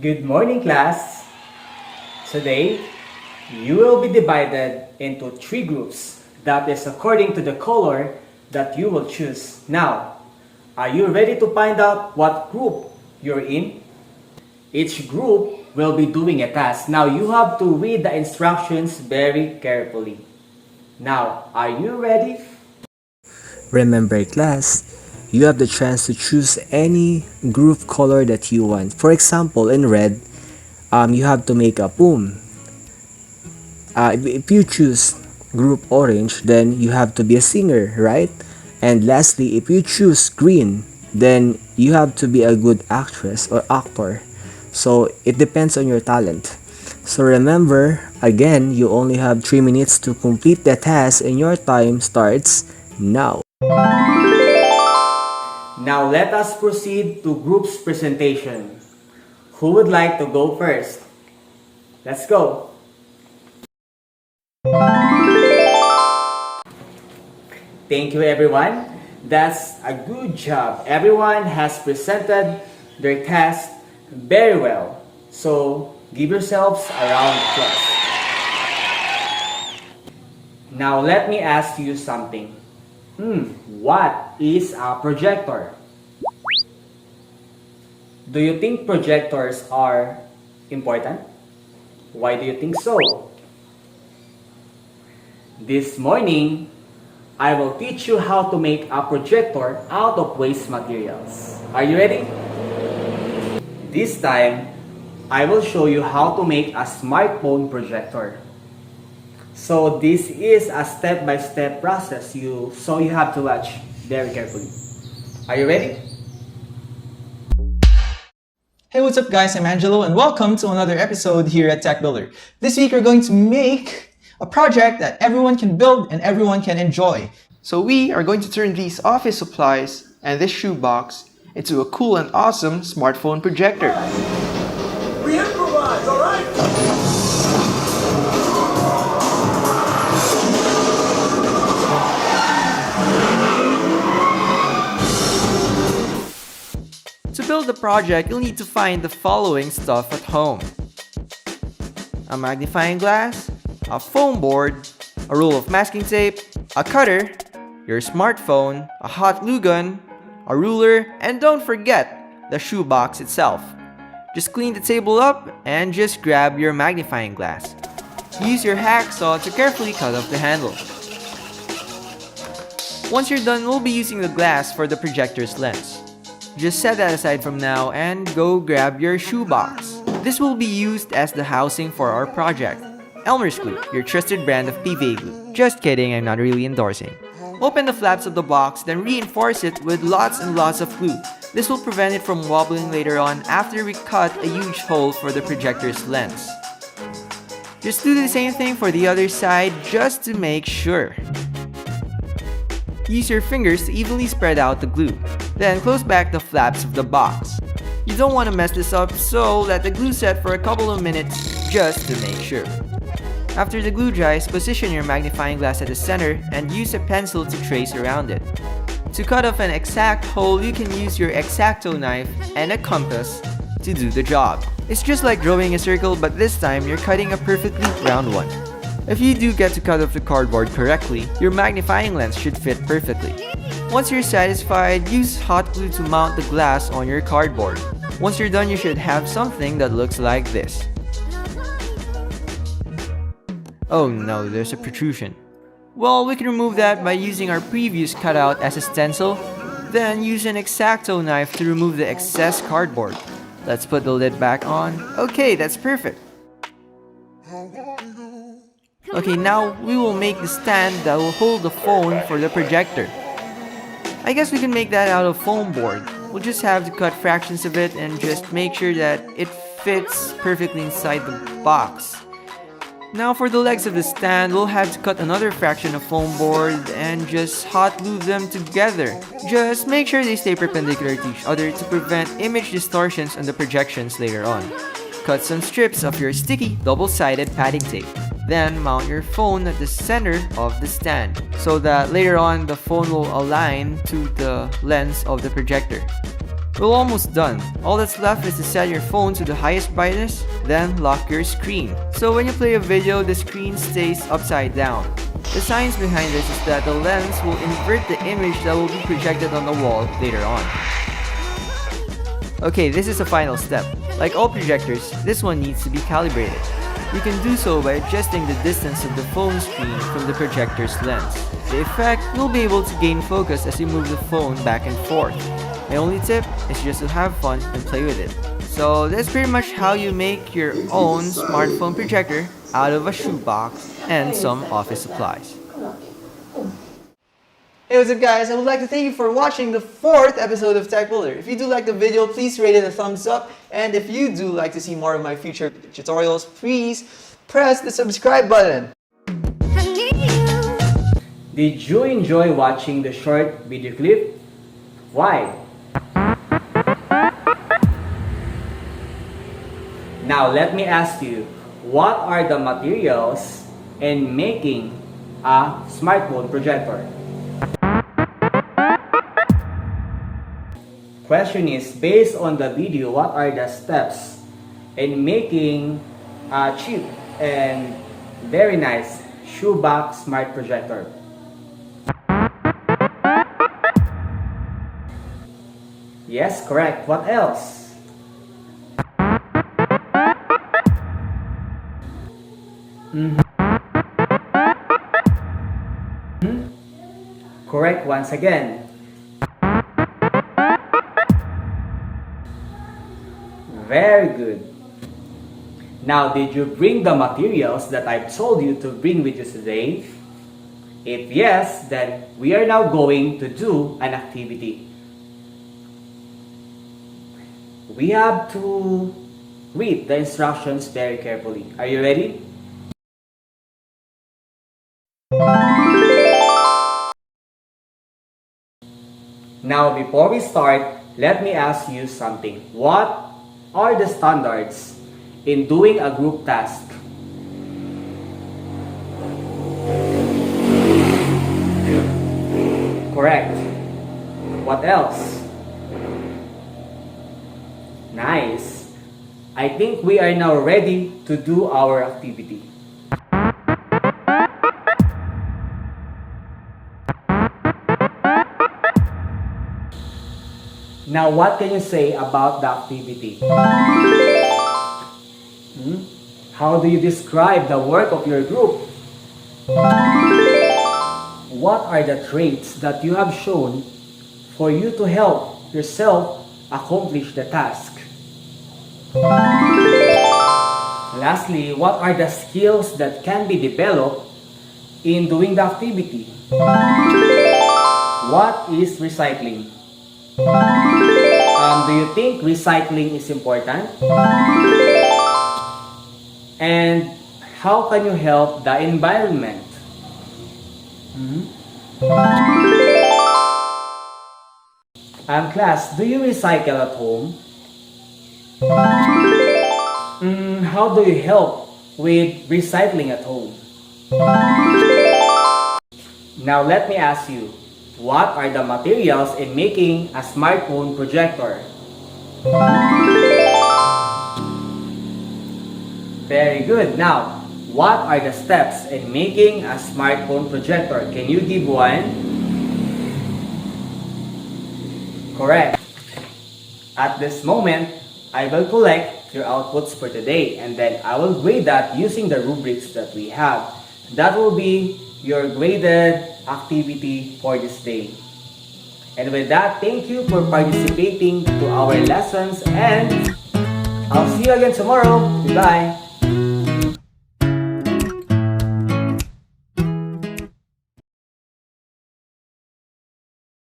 Good morning, class. Today, you will be divided into three groups. That is according to the color that you will choose. Now, are you ready to find out what group you're in? Each group will be doing a task. Now, you have to read the instructions very carefully. Now, are you ready? Remember, class, you have the chance to choose any group color that you want. For example, in red, you have to make a poem. If you choose group orange, then you have to be a singer, right? And lastly, if you choose green, then you have to be a good actress or actor. So it depends on your talent. So remember, again, you only have 3 minutes to complete the task and your time starts now. Now, let us proceed to group's presentation. Who would like to go first? Let's go. Thank you, everyone. That's a good job. Everyone has presented their task very well. So, give yourselves a round of applause. Now, let me ask you something. What is a projector? Do you think projectors are important? Why do you think so? This morning, I will teach you how to make a projector out of waste materials. Are you ready? This time, I will show you how to make a smartphone projector. So this is a step-by-step process, so you have to watch very carefully. Are you ready? Hey, what's up guys? I'm Angelo and welcome to another episode here at Tech Builder. This week we're going to make a project that everyone can build and everyone can enjoy. So we are going to turn these office supplies and this shoebox into a cool and awesome smartphone projector. We improvise, alright? To build the project, you'll need to find the following stuff at home: a magnifying glass, a foam board, a roll of masking tape, a cutter, your smartphone, a hot glue gun, a ruler, and don't forget the shoebox itself. Just clean the table up and just grab your magnifying glass. Use your hacksaw to carefully cut off the handle. Once you're done, we'll be using the glass for the projector's lens. Just set that aside from now and go grab your shoebox. This will be used as the housing for our project. Elmer's Glue, your trusted brand of PVA glue. Just kidding, I'm not really endorsing. Open the flaps of the box, then reinforce it with lots and lots of glue. This will prevent it from wobbling later on after we cut a huge hole for the projector's lens. Just do the same thing for the other side just to make sure. Use your fingers to evenly spread out the glue. Then close back the flaps of the box. You don't want to mess this up, so let the glue set for a couple of minutes just to make sure. After the glue dries, position your magnifying glass at the center and use a pencil to trace around it. To cut off an exact hole, you can use your X-Acto knife and a compass to do the job. It's just like drawing a circle, but this time you're cutting a perfectly round one. If you do get to cut off the cardboard correctly, your magnifying lens should fit perfectly. Once you're satisfied, use hot glue to mount the glass on your cardboard. Once you're done, you should have something that looks like this. Oh no, there's a protrusion. Well, we can remove that by using our previous cutout as a stencil, then use an X-Acto knife to remove the excess cardboard. Let's put the lid back on. Okay, that's perfect. Okay, now we will make the stand that will hold the phone for the projector. I guess we can make that out of foam board. We'll just have to cut fractions of it and just make sure that it fits perfectly inside the box. Now for the legs of the stand, we'll have to cut another fraction of foam board and just hot glue them together. Just make sure they stay perpendicular to each other to prevent image distortions on the projections later on. Cut some strips of your sticky double-sided padding tape. Then mount your phone at the center of the stand so that later on the phone will align to the lens of the projector. We're almost done. All that's left is to set your phone to the highest brightness, then lock your screen. So when you play a video, the screen stays upside down. The science behind this is that the lens will invert the image that will be projected on the wall later on. Okay, this is the final step. Like all projectors, this one needs to be calibrated. You can do so by adjusting the distance of the phone screen from the projector's lens. The effect will be able to gain focus as you move the phone back and forth. My only tip is just to have fun and play with it. So that's pretty much how you make your own smartphone projector out of a shoebox and some office supplies. Hey, what's up guys? I would like to thank you for watching the 4th episode of Tech Builder. If you do like the video, please rate it a thumbs up. And if you do like to see more of my future tutorials, please press the subscribe button. Did you enjoy watching the short video clip? Why? Now let me ask you, what are the materials in making a smartphone projector? Question is, based on the video, what are the steps in making a cheap and very nice shoebox smart projector? Yes, correct. What else? Correct once again. Very good. Now, did you bring the materials that I've told you to bring with you today? If yes, then we are now going to do an activity. We have to read the instructions very carefully. Are you ready? Now, before we start, let me ask you something. What are the standards in doing a group task? Correct. What else? Nice. I think we are now ready to do our activity. Now, what can you say about the activity? How do you describe the work of your group? What are the traits that you have shown for you to help yourself accomplish the task? Lastly, what are the skills that can be developed in doing the activity? What is recycling? Do you think recycling is important? And how can you help the environment? Class, do you recycle at home? How do you help with recycling at home? Now let me ask you, what are the materials in making a smartphone projector? Very good. Now, what are the steps in making a smartphone projector? Can you give one? Correct. At this moment, I will collect your outputs for today and then I will grade that using the rubrics that we have. That will be your graded activity for this day. And with that, thank you for participating to our lessons and I'll see you again tomorrow. Goodbye.